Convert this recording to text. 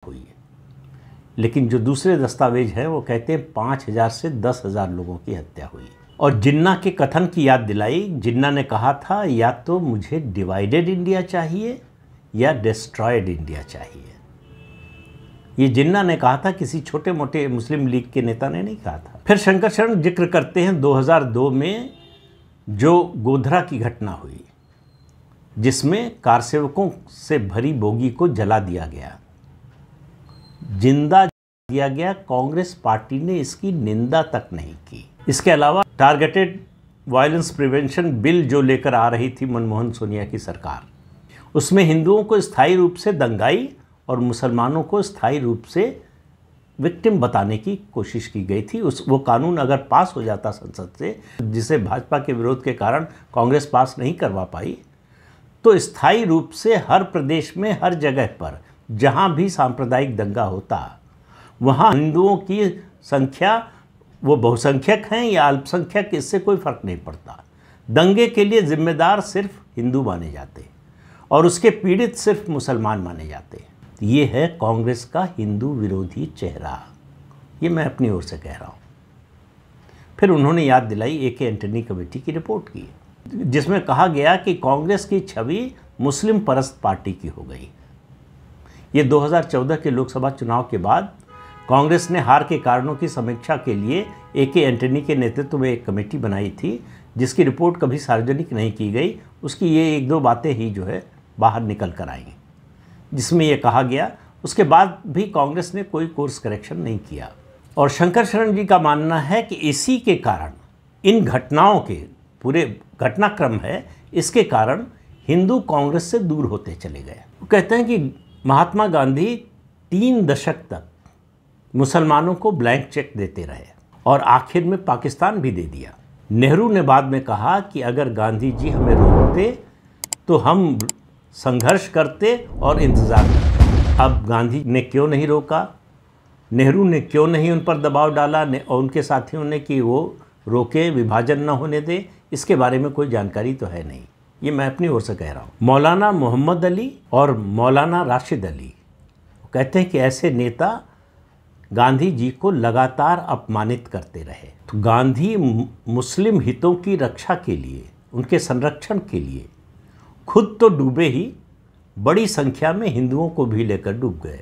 हुई है। लेकिन जो दूसरे दस्तावेज हैं वो कहते हैं 5,000 से 10,000 लोगों की हत्या हुई। और जिन्ना के कथन की याद दिलाई। जिन्ना ने कहा था या तो मुझे डिवाइडेड इंडिया चाहिए या डिस्ट्रॉयड इंडिया चाहिए। ये जिन्ना ने कहा था, किसी छोटे मोटे मुस्लिम लीग के नेता ने नहीं कहा था। फिर शंकर शरण जिक्र करते हैं 2002 में जो गोधरा की घटना हुई, जिसमें कारसेवकों से भरी बोगी को जला दिया गया, जिंदा दिया गया। कांग्रेस पार्टी ने इसकी निंदा तक नहीं की। इसके अलावा टारगेटेड वायलेंस प्रिवेंशन बिल जो लेकर आ रही थी मनमोहन सोनिया की सरकार, उसमें हिंदुओं को स्थायी रूप से दंगाई और मुसलमानों को स्थायी रूप से विक्टिम बताने की कोशिश की गई थी। वो कानून अगर पास हो जाता संसद से, जिसे भाजपा के विरोध के कारण कांग्रेस पास नहीं करवा पाई, तो स्थायी रूप से हर प्रदेश में हर जगह पर जहाँ भी सांप्रदायिक दंगा होता, वहाँ हिंदुओं की संख्या, वो बहुसंख्यक हैं या अल्पसंख्यक, इससे कोई फर्क नहीं पड़ता। दंगे के लिए जिम्मेदार सिर्फ हिंदू माने जाते और उसके पीड़ित सिर्फ मुसलमान माने जाते। ये है कांग्रेस का हिंदू विरोधी चेहरा। ये मैं अपनी ओर से कह रहा हूँ। फिर उन्होंने याद दिलाई ए.के. एंटनी कमेटी की रिपोर्ट की, जिसमें कहा गया कि कांग्रेस की छवि मुस्लिम परस्त पार्टी की हो गई। ये 2014 के लोकसभा चुनाव के बाद कांग्रेस ने हार के कारणों की समीक्षा के लिए ए.के. एंटनी के नेतृत्व में एक कमेटी बनाई थी, जिसकी रिपोर्ट कभी सार्वजनिक नहीं की गई। उसकी ये एक दो बातें ही जो है बाहर निकल कर आई, जिसमें ये कहा गया। उसके बाद भी कांग्रेस ने कोई कोर्स करेक्शन नहीं किया। और शंकर शरण जी का मानना है कि इसी के कारण, इन घटनाओं के पूरे घटनाक्रम है, इसके कारण हिंदू कांग्रेस से दूर होते चले गए। वो कहते हैं कि महात्मा गांधी 3 दशक तक मुसलमानों को ब्लैंक चेक देते रहे और आखिर में पाकिस्तान भी दे दिया। नेहरू ने बाद में कहा कि अगर गांधी जी हमें रोकते तो हम संघर्ष करते और इंतज़ार करते। अब गांधी ने क्यों नहीं रोका, नेहरू ने क्यों नहीं उन पर दबाव डाला और उनके साथियों ने कि वो रोके, विभाजन न होने दे, इसके बारे में कोई जानकारी तो है नहीं। ये मैं अपनी ओर से कह रहा हूँ। मौलाना मोहम्मद अली और मौलाना राशिद अली कहते हैं कि ऐसे नेता गांधी जी को लगातार अपमानित करते रहे। तो गांधी मुस्लिम हितों की रक्षा के लिए, उनके संरक्षण के लिए खुद तो डूबे ही, बड़ी संख्या में हिंदुओं को भी लेकर डूब गए।